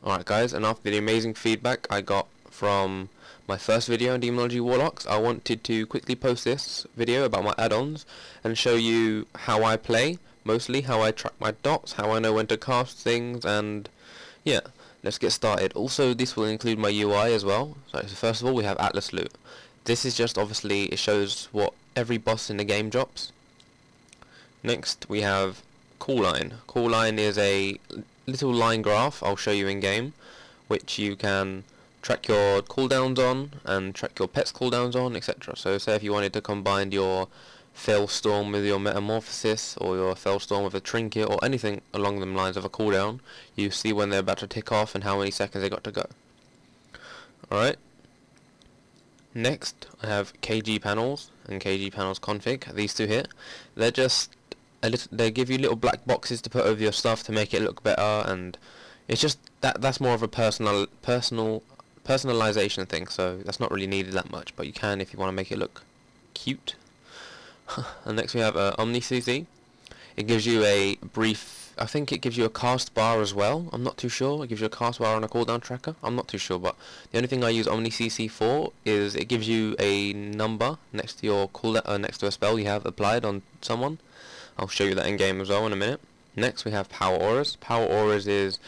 Alright guys, and after the amazing feedback I got from my first video on Demonology Warlocks, I wanted to quickly post this video about my add-ons and show you how I play, mostly how I track my dots, how I know when to cast things, and yeah, let's get started. Also, this will include my UI as well. So first of all, we have Atlas Loot. This is just obviously, it shows what every boss in the game drops. Next we have Coolline. Coolline is a little line graph I'll show you in game, which you can track your cooldowns on and track your pets cooldowns on, etc. So say if you wanted to combine your Storm with your Metamorphosis, or your Storm with a trinket, or anything along the lines of a cooldown, you see when they're about to tick off and how many seconds they got to go. Alright. Next I have kgPanels and kgPanels config. These two here, they're just they give you little black boxes to put over your stuff to make it look better, and it's just that's more of a personalization thing, so that's not really needed that much, but you can if you want to make it look cute. And next we have Omni Cc. It gives you a brief, I think it gives you a cast bar as well, I'm not too sure. It gives you a cast bar and a cooldown tracker, I'm not too sure, but the only thing I use Omni Cc for is it gives you a number next to your cooldown, next to a spell you have applied on someone. I'll show you that in game as well in a minute. Next we have Power Auras. Power Auras is,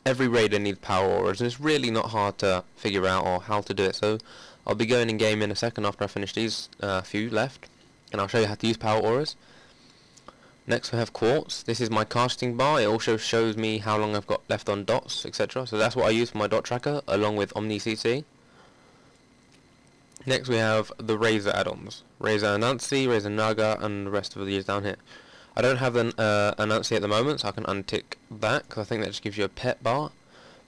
every raider needs Power Auras, and it's really not hard to figure out or how to do it, so I'll be going in game in a second after I finish these few left, and I'll show you how to use Power Auras. Next we have Quartz. This is my casting bar. It also shows me how long I've got left on dots, etc. So that's what I use for my dot tracker, along with Omni Cc. Next we have the Razor add-ons. Razor Anansi, Razor Naga, and the rest of these down here. I don't have an Anansi at the moment, so I can untick that, because I think that just gives you a pet bar.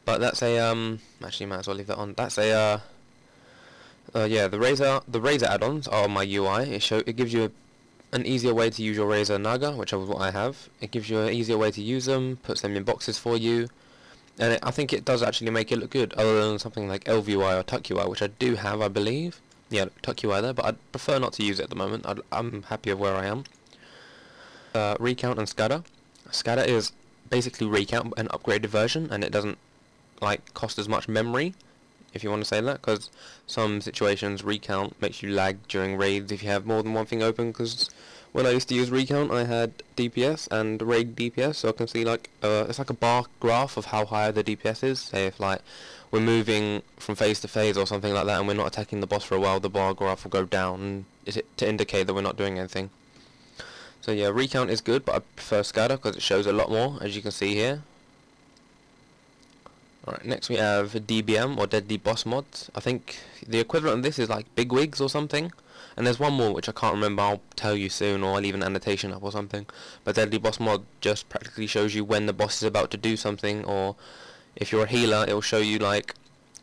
But that's a, actually might as well leave that on. That's a, yeah, the Razor add-ons are on my UI. It gives you an easier way to use your Razor Naga, which is what I have. It gives you an easier way to use them, puts them in boxes for you. And I think it does actually make it look good, other than something like LVUI or Tuck UI, which I do have, I believe. Yeah, Tuck UI there, but I'd prefer not to use it at the moment. I'm happy with where I am. Recount and Skada. Skada is basically Recount, an upgraded version, and it doesn't like cost as much memory, if you want to say that, because some situations Recount makes you lag during raids if you have more than one thing open, because when I used to use Recount I had DPS and raid DPS, so I can see like it's like a bar graph of how high the DPS is. Say if like we're moving from phase to phase or something like that and we're not attacking the boss for a while, the bar graph will go down to indicate that we're not doing anything. So yeah, Recount is good, but I prefer Skada because it shows a lot more, as you can see here. Alright, next we have DBM, or Deadly Boss Mods. I think the equivalent of this is like Bigwigs or something. And there's one more which I can't remember, I'll tell you soon, or I'll leave an annotation up or something. But Deadly Boss Mod just practically shows you when the boss is about to do something, or if you're a healer, it will show you like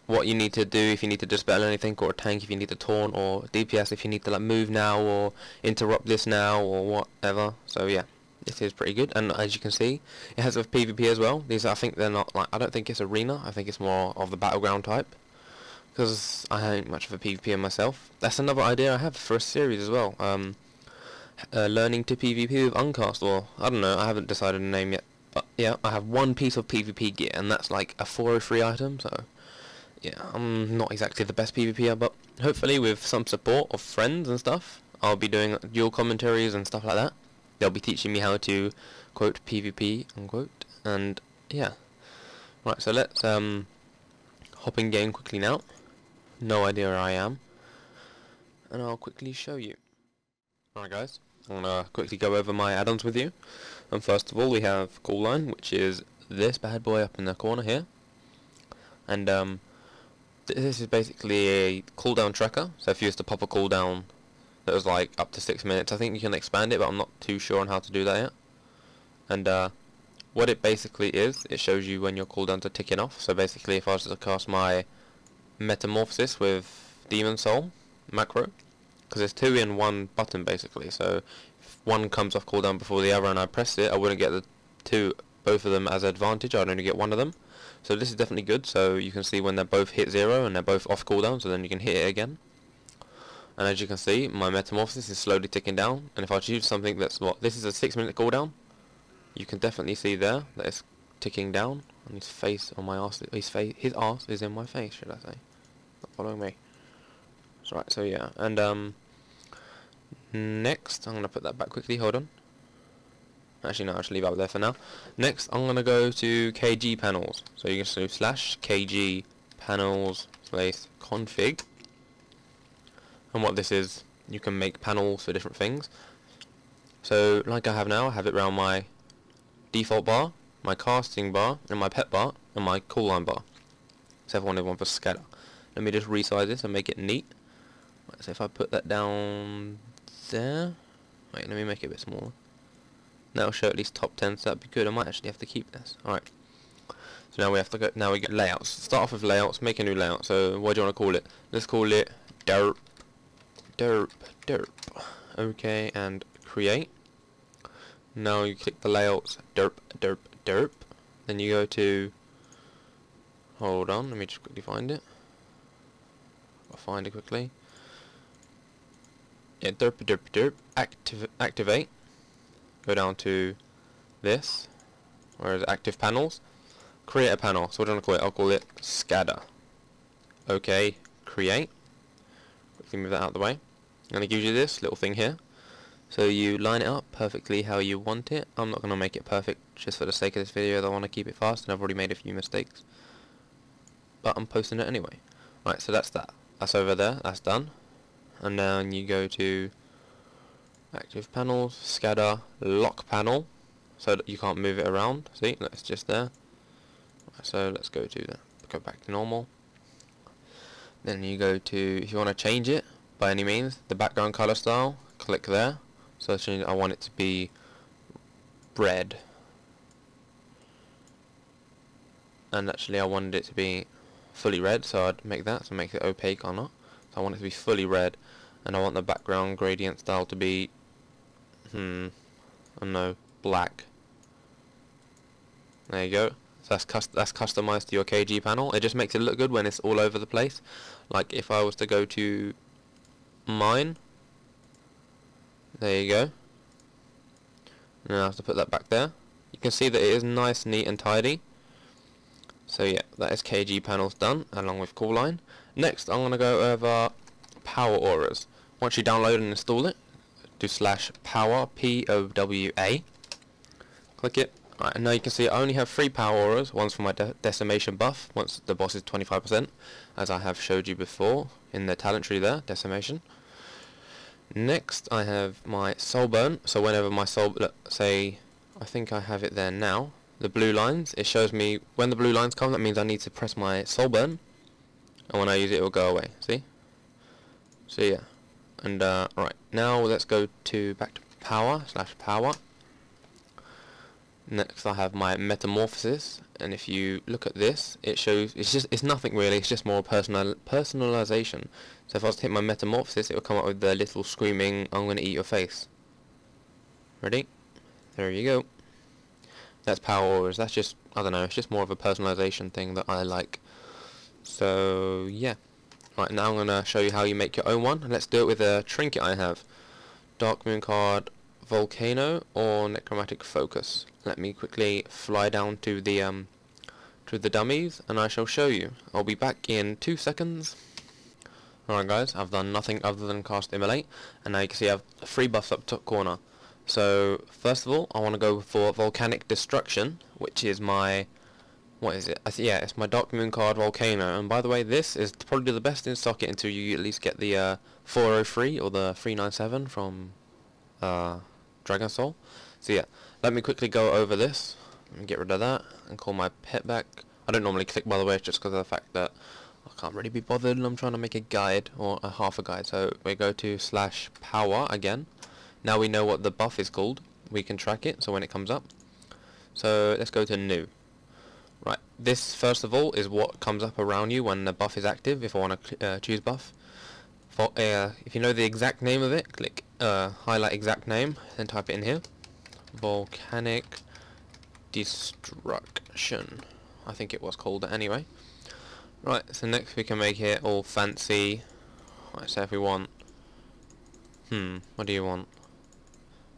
what you need to do if you need to dispel anything, or a tank if you need to taunt, or DPS if you need to like move now, or interrupt this now, or whatever. So yeah, this is pretty good, and as you can see, it has a PvP as well. These, I think they're not like, I don't think it's arena, I think it's more of the battleground type, because I ain't much of a PvPer myself. That's another idea I have for a series as well. Learning to PvP with Uncast, or I don't know, I haven't decided a name yet. But yeah, I have one piece of PvP gear, and that's like a 403 item, so yeah, I'm not exactly the best PvPer, but hopefully with some support of friends and stuff, I'll be doing dual commentaries and stuff like that. They'll be teaching me how to, quote, PvP, unquote, and yeah. Right, so let's hop in game quickly now. No idea where I am, and I'll quickly show you. Alright guys, I'm gonna quickly go over my add-ons with you. And first of all we have Coolline, which is this bad boy up in the corner here. And this is basically a cooldown tracker, so if you used to pop a cooldown that was like up to 6 minutes, I think you can expand it, but I'm not too sure on how to do that yet. And what it basically is, it shows you when your cooldowns are ticking off. So basically if I was to cast my Metamorphosis with Demon Soul macro, because there's two in one button basically, so if one comes off cooldown before the other and I press it, I wouldn't get both of them as advantage, I'd only get one of them. So this is definitely good, so you can see when they both hit 0 and they're both off cooldown, so then you can hit it again. And as you can see, my Metamorphosis is slowly ticking down, and if I choose something that's this is a 6 minute cooldown, you can definitely see there that it's ticking down on his face, on my arse. His arse is in my face, should I say? Not following me. That's right. So yeah, and next I'm gonna put that back quickly. Hold on. Actually, no, I'll just leave it up there for now. Next, I'm gonna go to kgPanels. So you can do slash kgPanels space config. And what this is, you can make panels for different things. So, like I have now, I have it around my default bar, my casting bar, and my pet bar, and my Coolline bar. So I wanted one for Skada. Let me just resize this and make it neat. Right, so if I put that down there, wait, let me make it a bit smaller. That'll show at least top 10, so that'd be good. I might actually have to keep this. Alright. So now we have to go. Now we get layouts. Start off with layouts. Make a new layout. So what do you want to call it? Let's call it derp. Okay, and create. Now you click the layouts. Derp. Then you go to. Hold on. Let me just quickly find it. I'll find it quickly. Yeah, derp. Activate. Go down to this. Where is active panels? Create a panel. So what do I want to call it? I'll call it Skada. Okay, create. Quickly move that out of the way. And it gives you this little thing here. So you line it up perfectly how you want it. I'm not going to make it perfect just for the sake of this video. I want to keep it fast, and I've already made a few mistakes. But I'm posting it anyway. Right, so that's that. That's over there. That's done. And then you go to active panels, Skada, lock panel, so that you can't move it around. See, it's just there. Right, so let's go back to normal. Then you go to, if you want to change it by any means, the background color style, click there. So I want it to be red, and actually I wanted it to be fully red, so I'd make that, so make it opaque or not. So I want it to be fully red, and I want the background gradient style to be I don't know, black. There you go. So that's customized to your KG panel. It just makes it look good when it's all over the place. Like if I was to go to mine, there you go. Now I have to put that back there. You can see that it is nice, neat and tidy. So yeah, that is KG panels done, along with Coolline. Next I'm going to go over power auras. Once you download and install it, do slash power, POWA. Click it. Right, and now you can see I only have 3 power auras. One's for my decimation buff, once the boss is 25%, as I have showed you before in the talent tree there, decimation. Next I have my soul burn, so whenever my soul, say, I think I have it there now, the blue lines, it shows me when the blue lines come, that means I need to press my soul burn, and when I use it, it will go away, see? So yeah, and right, now let's go back to power, slash power. Next I have my Metamorphosis, and if you look at this, it shows, it's nothing really, it's just more personalization. So if I was to hit my Metamorphosis, it will come up with the little screaming, I'm gonna eat your face. Ready? There you go. That's power auras. That's just, I don't know, it's just more of a personalization thing that I like. So yeah. Right, now I'm gonna show you how you make your own one. Let's do it with a trinket I have. Dark Moon card, Volcano, or Necromantic Focus. Let me quickly fly down to the dummies, and I shall show you. I'll be back in 2 seconds. Alright guys, I've done nothing other than cast Immolate, and now you can see I have 3 buffs up top corner. So first of all, I want to go for Volcanic Destruction, which is my, what is it? Yeah, it's my Dark Moon card Volcano. And by the way, this is probably the best in socket until you at least get the 403 or the 397 from Dragon Soul. So yeah, let me quickly go over this and get rid of that and call my pet back. I don't normally click, by the way, just because of the fact that I can't really be bothered and I'm trying to make a guide, or a half a guide. So we go to slash power again. Now we know what the buff is called, we can track it, so when it comes up. So let's go to new. Right, this first of all is what comes up around you when the buff is active, if I want to choose buff. If you know the exact name of it, click highlight exact name, then type it in here. Volcanic Destruction, I think it was called that anyway. Right, so next we can make it all fancy. Right, so if we want, what do you want?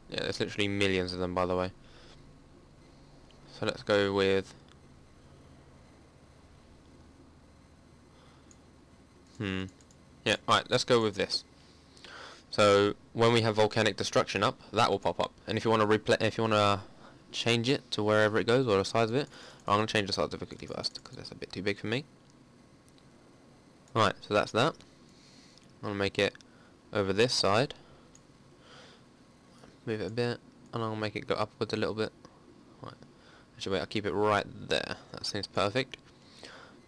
Yeah, there's literally millions of them, by the way. So let's go with Yeah, alright, let's go with this. So when we have Volcanic Destruction up, that will pop up. And if you want to change it to wherever it goes, or the size of it, I'm going to change the size of it quickly first, because that's a bit too big for me. Alright, so that's that. I'm going to make it over this side. Move it a bit, and I'll make it go upwards a little bit. Right. Actually, wait, I'll keep it right there. That seems perfect.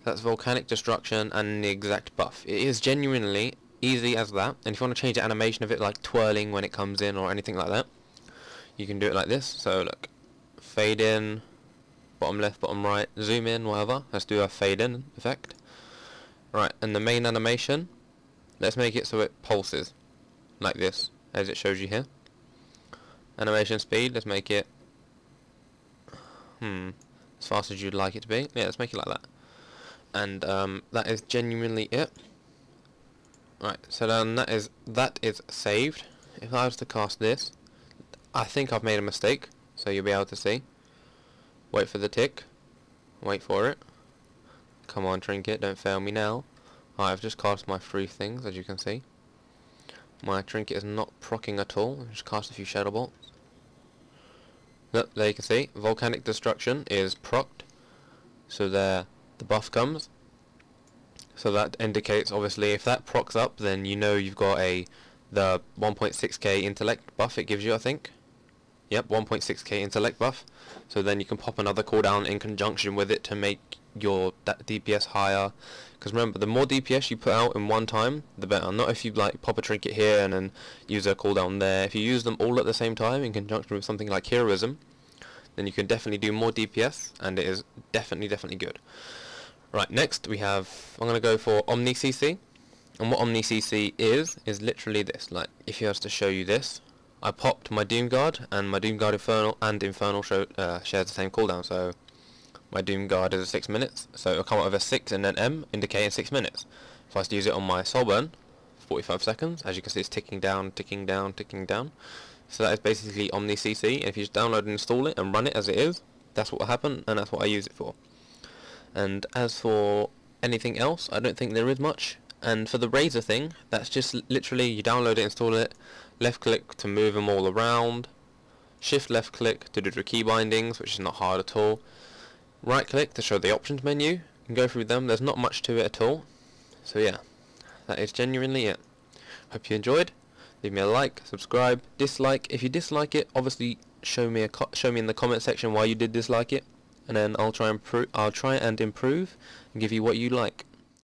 That's Volcanic Destruction and the exact buff. It is genuinely easy as that. And if you want to change the animation of it, like twirling when it comes in or anything like that, you can do it like this. So look, fade in, bottom left, bottom right, zoom in, whatever. Let's do a fade in effect. Right, and the main animation, let's make it so it pulses like this, as it shows you here. Animation speed, let's make it as fast as you'd like it to be. Yeah, let's make it like that. And that is genuinely it. Right, so then that is saved. If I was to cast this, I think I've made a mistake, so you'll be able to see. Wait for the tick. Wait for it. Come on, trinket, don't fail me now. I've just cast my 3 things, as you can see. My trinket is not proccing at all. I've just cast a few shadow bolts. Look, there you can see, Volcanic Destruction is procced. So there the buff comes. So that indicates, obviously, if that procs up, then you know you've got the 1.6k intellect buff it gives you, I think. Yep, 1.6k intellect buff. So then you can pop another cooldown in conjunction with it to make your DPS higher. Because remember, the more DPS you put out in one time, the better. Not if you like pop a trinket here and then use a cooldown there. If you use them all at the same time in conjunction with something like heroism, then you can definitely do more DPS, and it is definitely good. Right, next we have, I'm going to go for Omni Cc. And what Omni Cc is literally this. Like, if I was to show you this, I popped my Doom Guard, and my Doom Guard Infernal shares the same cooldown. So my Doom Guard is 6 minutes, so it'll come out with a 6 and then M, indicating 6 minutes. If I was to use it on my Soulburn, 45 seconds, as you can see it's ticking down. So that is basically Omni Cc, and if you just download and install it and run it as it is, that's what will happen, and that's what I use it for. And as for anything else, I don't think there is much. And for the Razor thing, that's just literally you download it, install it, left click to move them all around, shift left click to do the key bindings, which is not hard at all, right click to show the options menu, you can go through them. There's not much to it at all. So yeah, that is genuinely it. Hope you enjoyed. Leave me a like, subscribe, dislike. If you dislike it, obviously show me in the comment section why you did dislike it, and then I'll try and improve and give you what you like.